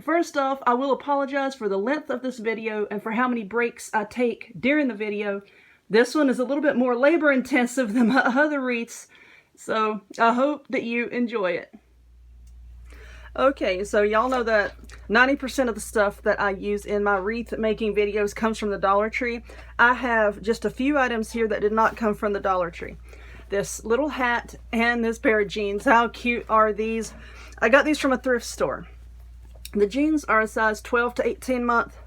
First off, I will apologize for the length of this video and for how many breaks I take during the video. This one is a little bit more labor intensive than my other wreaths, so I hope that you enjoy it. Okay, so y'all know that 90% of the stuff that I use in my wreath making videos comes from the Dollar Tree. I have just a few items here that did not come from the Dollar Tree. This little hat and this pair of jeans. How cute are these? I got these from a thrift store. The jeans are a size 12 to 18 month,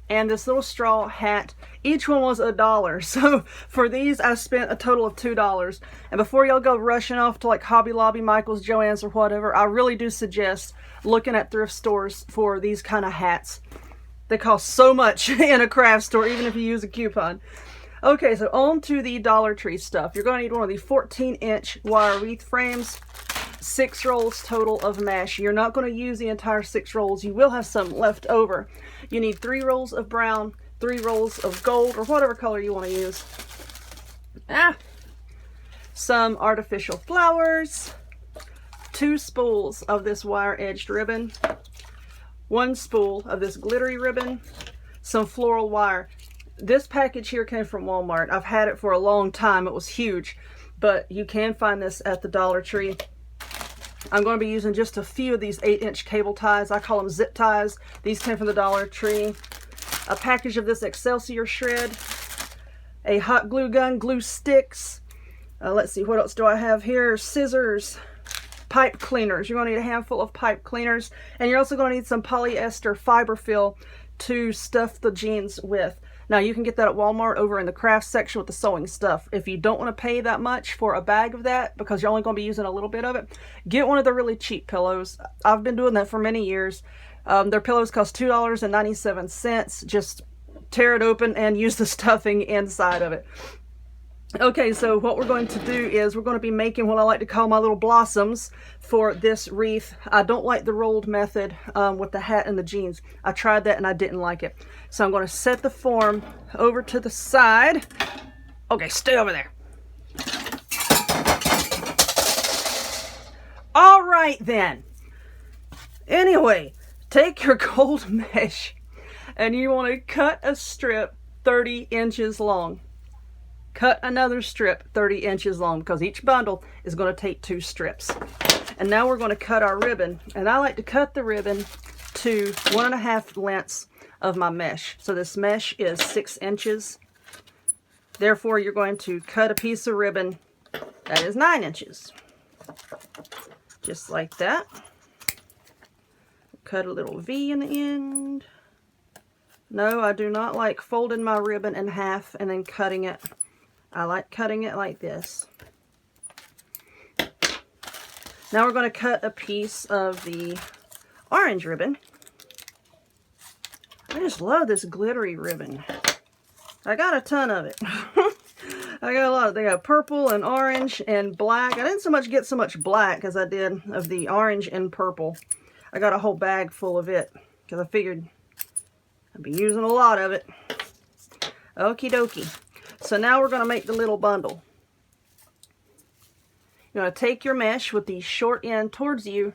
and this little straw hat, each one was $1. So for these, I spent a total of $2. And before y'all go rushing off to like Hobby Lobby, Michael's, Joann's, or whatever, I really do suggest looking at thrift stores for these kind of hats. They cost so much in a craft store, even if you use a coupon. Okay, so on to the Dollar Tree stuff. You're going to need one of the 14-inch wire wreath frames. 6 rolls total of mesh. You're not going to use the entire 6 rolls. You will have some left over. You need 3 rolls of brown, 3 rolls of gold, or whatever color you want to use. Some artificial flowers, 2 spools of this wire-edged ribbon, 1 spool of this glittery ribbon, some floral wire. This package here came from Walmart. I've had it for a long time. It was huge, but you can find this at the Dollar Tree. I'm going to be using just a few of these 8-inch cable ties. I call them zip ties. These came from the Dollar Tree. A package of this Excelsior shred. A hot glue gun, glue sticks. Let's see, what else do I have here? Scissors. Pipe cleaners. You're going to need a handful of pipe cleaners. And you're also going to need some polyester fiber fill to stuff the jeans with. Now, you can get that at Walmart over in the craft section with the sewing stuff. If you don't want to pay that much for a bag of that, because you're only going to be using a little bit of it, get one of the really cheap pillows. I've been doing that for many years. Their pillows cost $2.97. Just tear it open and use the stuffing inside of it. Okay, so what we're going to do is we're going to be making what I like to call my little blossoms for this wreath. I don't like the rolled method with the hat and the jeans. I tried that and I didn't like it. So I'm going to set the form over to the side. Okay, stay over there. All right then. Anyway, take your gold mesh and you want to cut a strip 30 inches long. Cut another strip 30 inches long because each bundle is going to take 2 strips. And now we're going to cut our ribbon. And I like to cut the ribbon to 1.5 lengths of my mesh. So this mesh is 6 inches. Therefore, you're going to cut a piece of ribbon that is 9 inches. Just like that. Cut a little V in the end. No, I do not like folding my ribbon in half and then cutting it. I like cutting it like this. Now we're going to cut a piece of the orange ribbon. I just love this glittery ribbon. I got a ton of it. I got a lot. They got purple and orange and black. I didn't so much get so much black as I did of the orange and purple. I got a whole bag full of it because I figured I'd be using a lot of it. Okie dokie. So now we're going to make the little bundle. You're going to take your mesh with the short end towards you,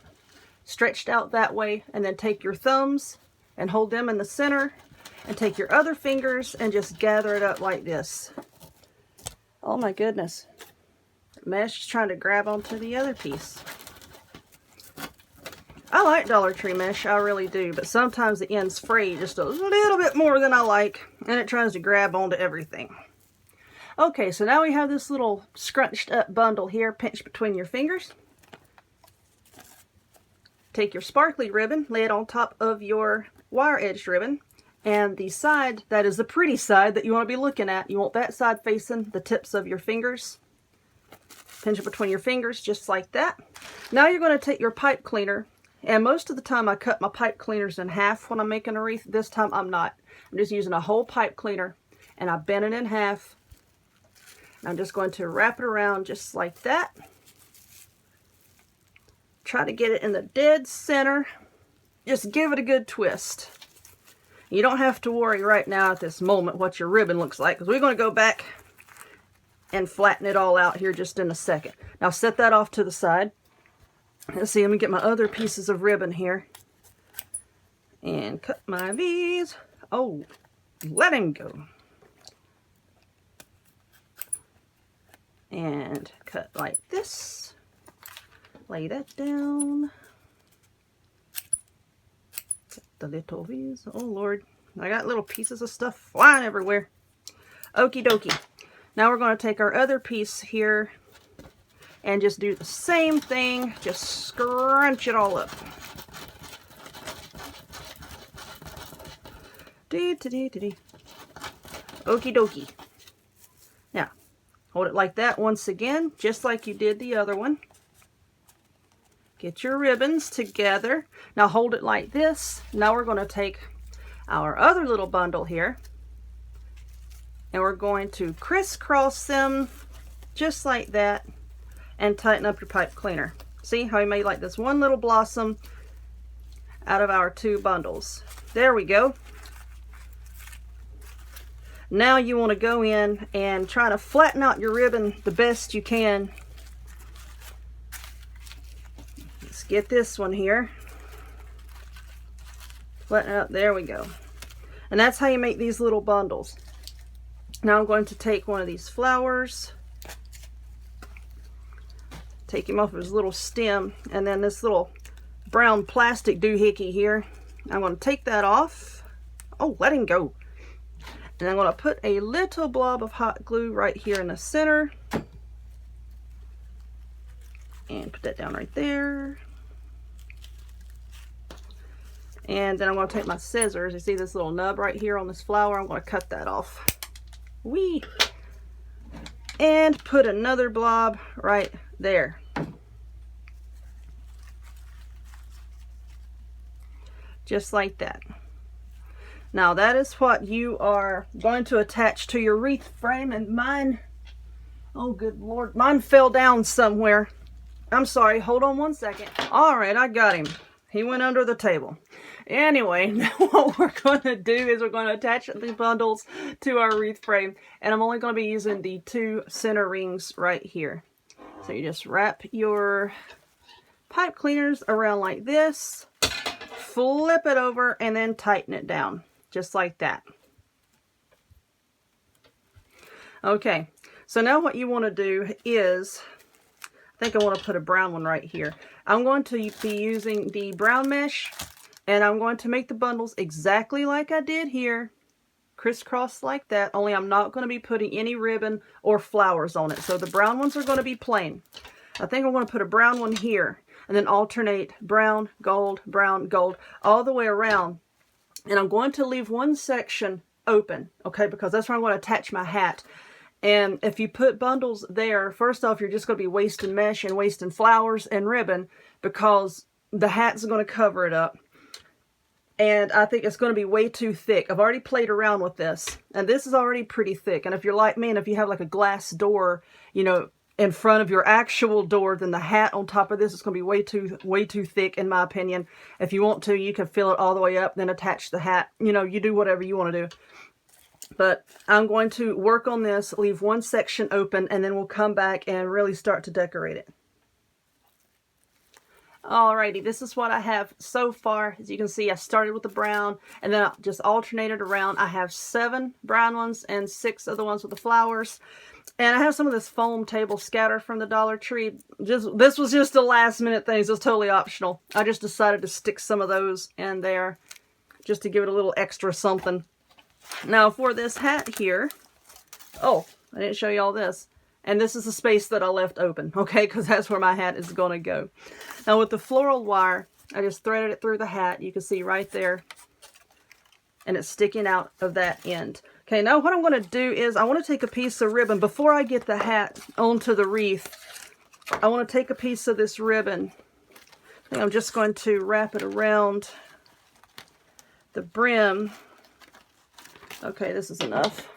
stretched out that way, and then take your thumbs and hold them in the center, and take your other fingers and just gather it up like this. Oh my goodness. The mesh is trying to grab onto the other piece. I like Dollar Tree mesh, I really do, but sometimes the end's frayed just a little bit more than I like, and it tries to grab onto everything. Okay, so now we have this little scrunched up bundle here pinched between your fingers. Take your sparkly ribbon, lay it on top of your wire edged ribbon, and the side that is the pretty side that you want to be looking at, you want that side facing the tips of your fingers. Pinch it between your fingers just like that. Now you're going to take your pipe cleaner, and most of the time I cut my pipe cleaners in half when I'm making a wreath. This time I'm not. I'm just using a whole pipe cleaner, and I bend it in half. I'm just going to wrap it around just like that. Try to get it in the dead center. Just give it a good twist. You don't have to worry right now at this moment what your ribbon looks like, because we're going to go back and flatten it all out here just in a second. Now set that off to the side. Let's see, let me get my other pieces of ribbon here. And cut my V's. Oh, let him go. And cut like this. Lay that down. Cut the little V's. Oh Lord, I got little pieces of stuff flying everywhere. Okie dokie. Now we're going to take our other piece here and just do the same thing. Just scrunch it all up. Okie dokie. Now, hold it like that once again, just like you did the other one. Get your ribbons together. Now hold it like this. Now we're going to take our other little bundle here, and we're going to crisscross them just like that and tighten up your pipe cleaner. See how we made like this one little blossom out of our two bundles. There we go. Now you want to go in and try to flatten out your ribbon the best you can. Let's get this one here. Flatten it up. There we go. And that's how you make these little bundles. Now I'm going to take one of these flowers, take him off of his little stem, and then this little brown plastic doohickey here, I'm going to take that off. Oh, let him go. And I'm going to put a little blob of hot glue right here in the center. And put that down right there. And then I'm going to take my scissors. You see this little nub right here on this flower? I'm going to cut that off. Whee! And put another blob right there. Just like that. Now that is what you are going to attach to your wreath frame, and mine, oh good Lord, mine fell down somewhere. I'm sorry, hold on one second. All right, I got him. He went under the table. Anyway, now what we're going to do is we're going to attach the bundles to our wreath frame, and I'm only going to be using the two center rings right here. So you just wrap your pipe cleaners around like this, flip it over, and then tighten it down. Just like that. Okay, so now what you want to do is, I think I want to put a brown one right here. I'm going to be using the brown mesh, and I'm going to make the bundles exactly like I did here. Crisscross like that, only I'm not going to be putting any ribbon or flowers on it. So the brown ones are going to be plain. I think I'm going to put a brown one here, and then alternate brown, gold, all the way around. And I'm going to leave one section open, okay, because that's where I'm going to attach my hat. And if you put bundles there, first off, you're just going to be wasting mesh and wasting flowers and ribbon, because the hat's going to cover it up. And I think it's going to be way too thick. I've already played around with this, and this is already pretty thick. And if you're like me, and if you have like a glass door, you know, in front of your actual door, then the hat on top of this is going to be way too thick, in my opinion. If you want to, you can fill it all the way up, then attach the hat. You know, you do whatever you want to do. But I'm going to work on this, leave one section open, and then we'll come back and really start to decorate it. Alrighty, this is what I have so far. As you can see, I started with the brown, and then I just alternated around. I have 7 brown ones and 6 of the ones with the flowers. And I have some of this foam table scatter from the Dollar Tree. This was just a last minute thing, so it's totally optional. I just decided to stick some of those in there just to give it a little extra something. Now for this hat here, oh, I didn't show you all this. And this is the space that I left open, okay, because that's where my hat is going to go. Now with the floral wire, I just threaded it through the hat. You can see right there. And it's sticking out of that end. Okay, now what I'm going to do is I want to take a piece of ribbon. Before I get the hat onto the wreath, I want to take a piece of this ribbon. I think I'm just going to wrap it around the brim. Okay, this is enough.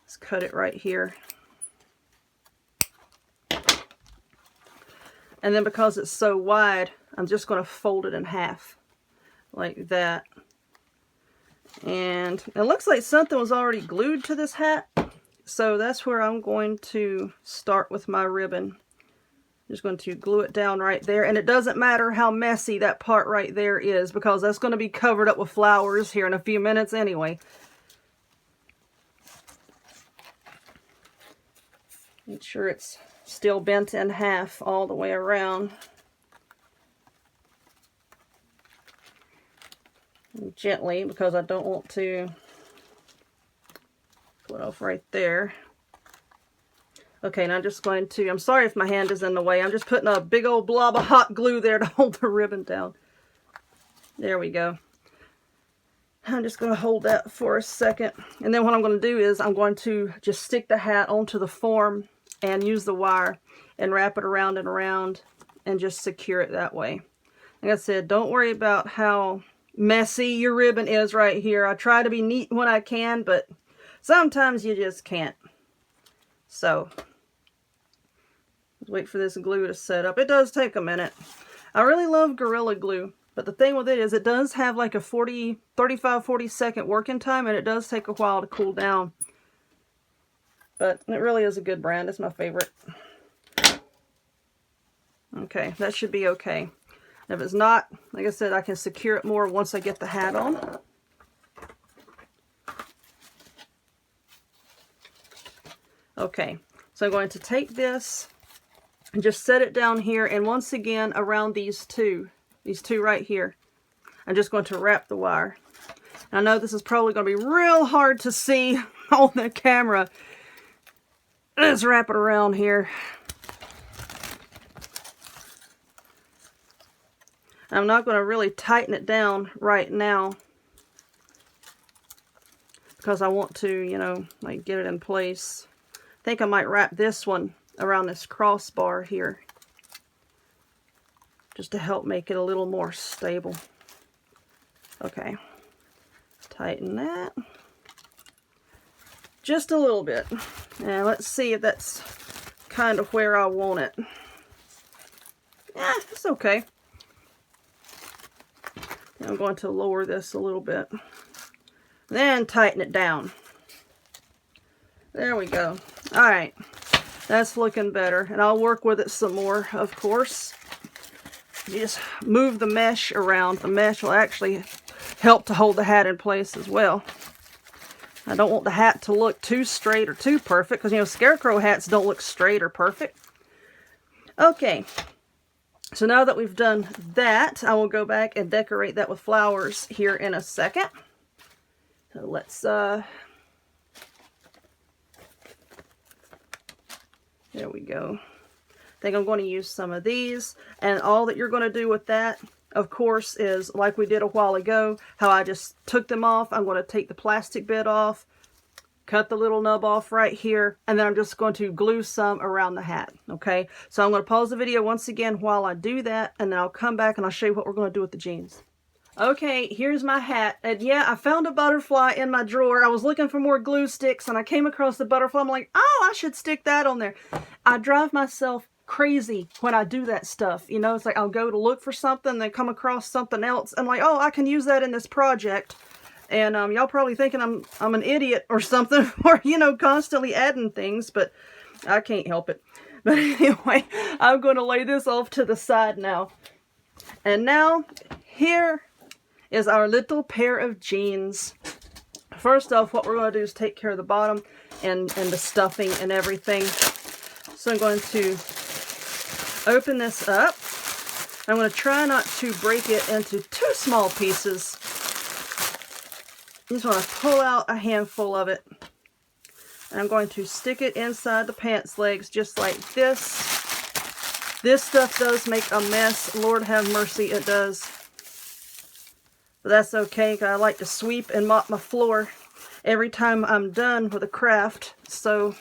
Let's cut it right here. And then because it's so wide, I'm just going to fold it in half like that. And it looks like something was already glued to this hat. So that's where I'm going to start with my ribbon. Just going to glue it down right there. And it doesn't matter how messy that part right there is, because that's going to be covered up with flowers here in a few minutes anyway. Make sure it's still bent in half all the way around. And gently, because I don't want to pull it off right there. Okay, now I'm just going to, I'm sorry if my hand is in the way, I'm just putting a big old blob of hot glue there to hold the ribbon down. There we go. I'm just going to hold that for a second. And then what I'm going to do is I'm going to just stick the hat onto the form and use the wire and wrap it around and around and just secure it that way. Like I said, don't worry about how messy your ribbon is right here. I try to be neat when I can, but sometimes you just can't. So, let's wait for this glue to set up. It does take a minute. I really love Gorilla Glue, but the thing with it is it does have like a 35-40 second working time, and it does take a while to cool down. But it really is a good brand. It's my favorite. Okay, that should be okay. If it's not, like I said, I can secure it more once I get the hat on. Okay, so I'm going to take this and just set it down here, and once again around these two right here, I'm just going to wrap the wire. I know this is probably going to be real hard to see on the camera. Let's wrap it around here. I'm not going to really tighten it down right now because I want to, you know, like get it in place. I think I might wrap this one around this crossbar here just to help make it a little more stable. Okay, tighten that just a little bit. And let's see if that's kind of where I want it. Yeah, it's okay. I'm going to lower this a little bit. Then tighten it down. There we go. Alright, that's looking better. And I'll work with it some more, of course. You just move the mesh around. The mesh will actually help to hold the hat in place as well. I don't want the hat to look too straight or too perfect, because, you know, Scarecrow hats don't look straight or perfect. Okay, so now that we've done that, I will go back and decorate that with flowers here in a second. So let's, there we go. I think I'm going to use some of these, and all that you're going to do with that, of course, is like we did a while ago, how I just took them off. I'm going to take the plastic bit off, cut the little nub off right here, and then I'm just going to glue some around the hat, okay? So I'm going to pause the video once again while I do that, and then I'll come back and I'll show you what we're going to do with the jeans. Okay, here's my hat, and yeah, I found a butterfly in my drawer. I was looking for more glue sticks, and I came across the butterfly. I'm like, oh, I should stick that on there. I drive myself crazy when I do that stuff. You know, it's like I'll go to look for something, then come across something else. I'm like, oh, I can use that in this project. And y'all probably thinking I'm an idiot or something for, you know, constantly adding things, but I can't help it. But anyway, I'm going to lay this off to the side now. And now, here is our little pair of jeans. First off, what we're going to do is take care of the bottom and the stuffing and everything. So I'm going to open this up. I'm going to try not to break it into too small pieces. You just want to pull out a handful of it. And I'm going to stick it inside the pants legs just like this. This stuff does make a mess. Lord have mercy, it does. But that's okay, because I like to sweep and mop my floor every time I'm done with a craft. So,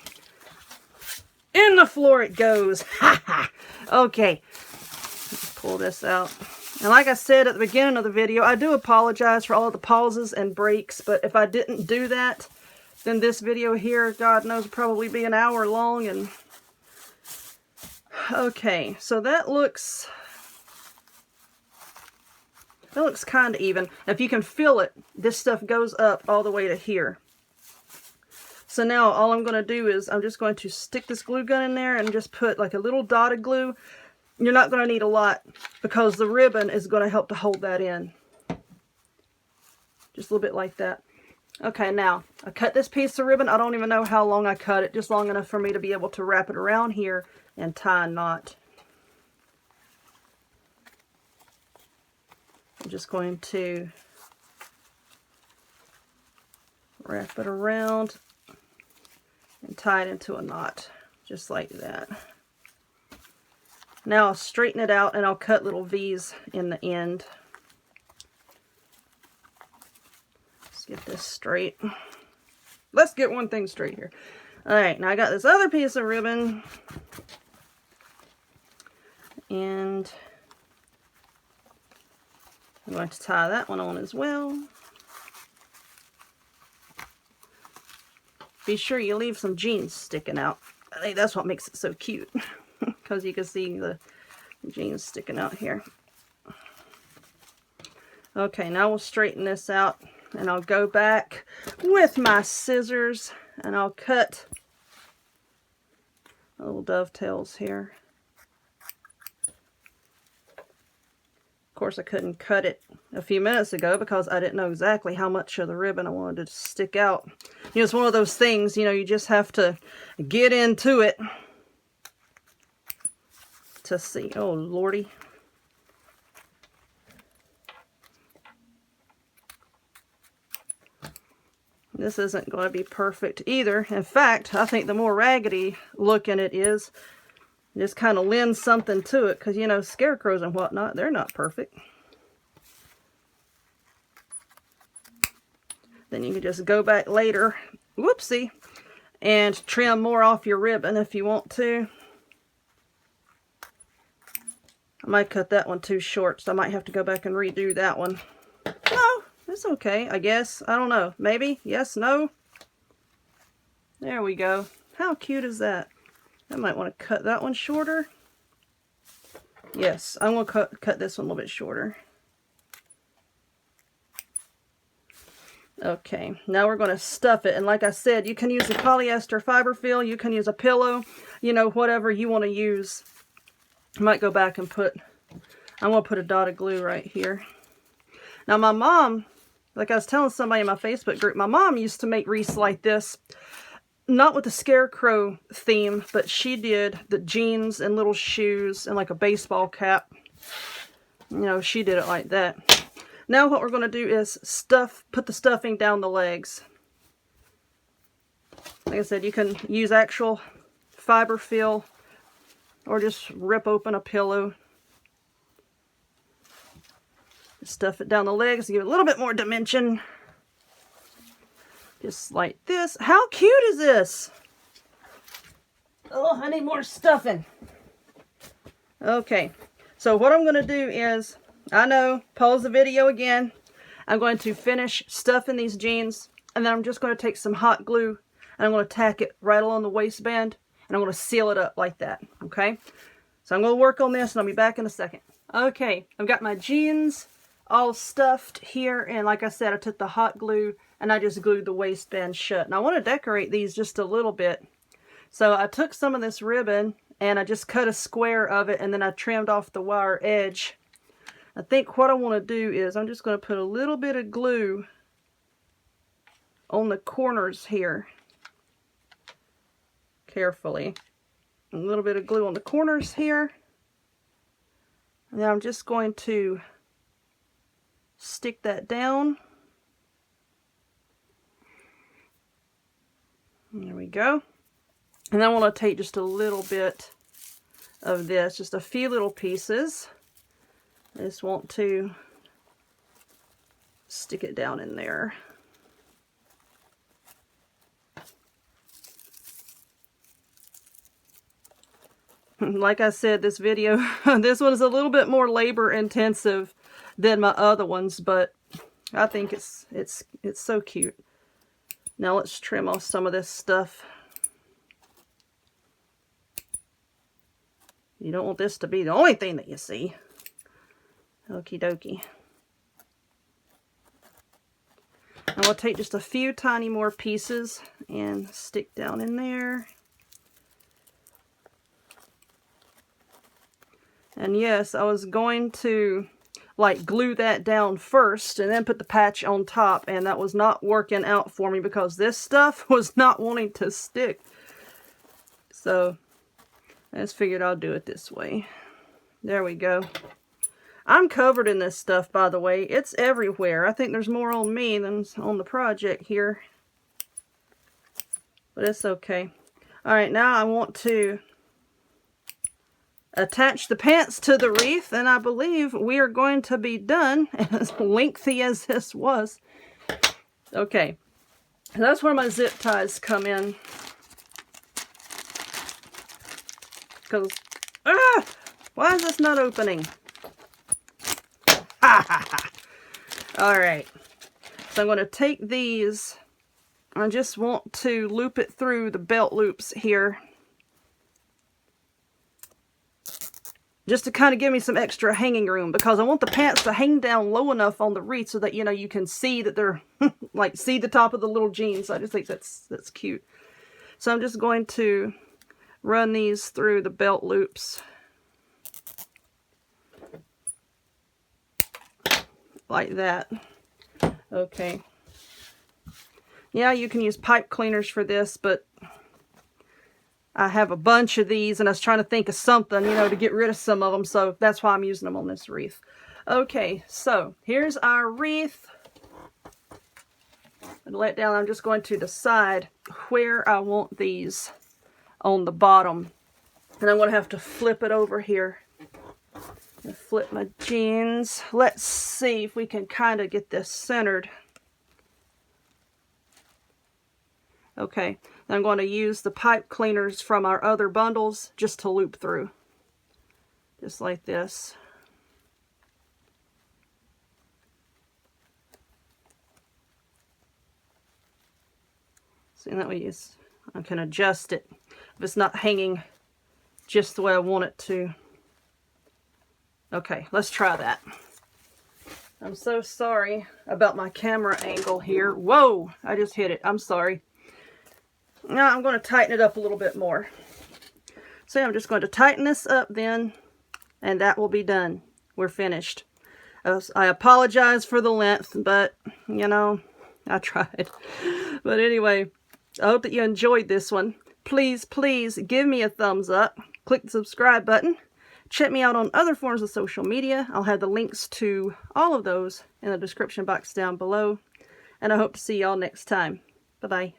in the floor it goes. Ha ha! Okay, let's pull this out. And like I said at the beginning of the video, I do apologize for all of the pauses and breaks, but if I didn't do that, then this video here, God knows, would probably be an hour long. And okay, so that looks kind of even. If you can feel it, this stuff goes up all the way to here. So now all I'm going to do is I'm just going to stick this glue gun in there and just put like a little dot of glue. You're not going to need a lot because the ribbon is going to help to hold that in. Just a little bit like that. Okay, now I cut this piece of ribbon. I don't even know how long I cut it, just long enough for me to be able to wrap it around here and tie a knot. I'm just going to wrap it around and tie it into a knot, just like that. Now I'll straighten it out and I'll cut little V's in the end. Let's get this straight. Let's get one thing straight here. Alright, now I got this other piece of ribbon. And I'm going to tie that one on as well. Be sure you leave some jeans sticking out. I think that's what makes it so cute. Because you can see the jeans sticking out here. Okay, now we'll straighten this out. And I'll go back with my scissors. And I'll cut little dovetails here. Of course, I couldn't cut it a few minutes ago because I didn't know exactly how much of the ribbon I wanted to stick out. You know, it's one of those things, you know, you just have to get into it to see. Oh, Lordy. This isn't going to be perfect either. In fact, I think the more raggedy looking it is, just kind of lends something to it, because, you know, scarecrows and whatnot, they're not perfect. Then you can just go back later, whoopsie, and trim more off your ribbon if you want to. I might cut that one too short, so I might have to go back and redo that one. No, it's okay, I guess. I don't know. Maybe? Yes? No? There we go. How cute is that? I might want to cut that one shorter. Yes, I'm going to cut this one a little bit shorter. Okay, now we're going to stuff it. And like I said, you can use a polyester fiber fill. You can use a pillow. You know, whatever you want to use. I might go back and I'm going to put a dot of glue right here. Now my mom, like I was telling somebody in my Facebook group, my mom used to make wreaths like this. Not with the Scarecrow theme, but she did the jeans and little shoes and like a baseball cap. You know, she did it like that. Now what we're going to do is put the stuffing down the legs. Like I said, you can use actual fiber fill or just rip open a pillow. Stuff it down the legs to give it a little bit more dimension. Just like this. How cute is this? Oh, I need more stuffing. Okay, so what I'm going to do is, I know, pause the video again. I'm going to finish stuffing these jeans, and then I'm just going to take some hot glue, and I'm going to tack it right along the waistband, and I'm going to seal it up like that, okay? So I'm going to work on this, and I'll be back in a second. Okay, I've got my jeans all stuffed here, and like I said, I took the hot glue and I just glued the waistband shut. And I want to decorate these just a little bit. So I took some of this ribbon and I just cut a square of it, and then I trimmed off the wire edge. I think what I want to do is I'm just going to put a little bit of glue on the corners here. Carefully. A little bit of glue on the corners here. And then I'm just going to stick that down. There we go. And then I want to take just a little bit of this, just a few little pieces. I just want to stick it down in there. Like I said, this video, this one is a little bit more labor intensive than my other ones, but I think it's so cute. Now let's trim off some of this stuff. You don't want this to be the only thing that you see. Okie dokie. I'm going to take just a few tiny more pieces and stick down in there. And yes, I was going to like glue that down first and then put the patch on top, and that was not working out for me because this stuff was not wanting to stick. So I just figured I'll do it this way. There we go. I'm covered in this stuff, by the way. It's everywhere. I think there's more on me than on the project here. But it's okay. Alright, now I want to attach the pants to the wreath, and I believe we are going to be done, as lengthy as this was. Okay, that's where my zip ties come in. Because, why is this not opening? Alright, so I'm going to take these, I just want to loop it through the belt loops here. Just to kind of give me some extra hanging room, because I want the pants to hang down low enough on the wreath so that, you know, you can see that they're, like, see the top of the little jeans. I just think that's cute. So I'm just going to run these through the belt loops. Like that. Okay. Yeah, you can use pipe cleaners for this, but I have a bunch of these, and I was trying to think of something, you know, to get rid of some of them, so that's why I'm using them on this wreath. Okay, so here's our wreath. And let down, I'm just going to decide where I want these on the bottom. And I'm going to have to flip it over here. Flip my jeans. Let's see if we can kind of get this centered. Okay, I'm going to use the pipe cleaners from our other bundles just to loop through. Just like this. See, that way I can adjust it if it's not hanging just the way I want it to. Okay, let's try that. I'm so sorry about my camera angle here. Whoa, I just hit it. I'm sorry. Now I'm going to tighten it up a little bit more. So I'm just going to tighten this up then, and that will be done. We're finished. I apologize for the length, but, you know, I tried. But anyway, I hope that you enjoyed this one. Please, please give me a thumbs up. Click the subscribe button. Check me out on other forms of social media. I'll have the links to all of those in the description box down below. And I hope to see y'all next time. Bye-bye.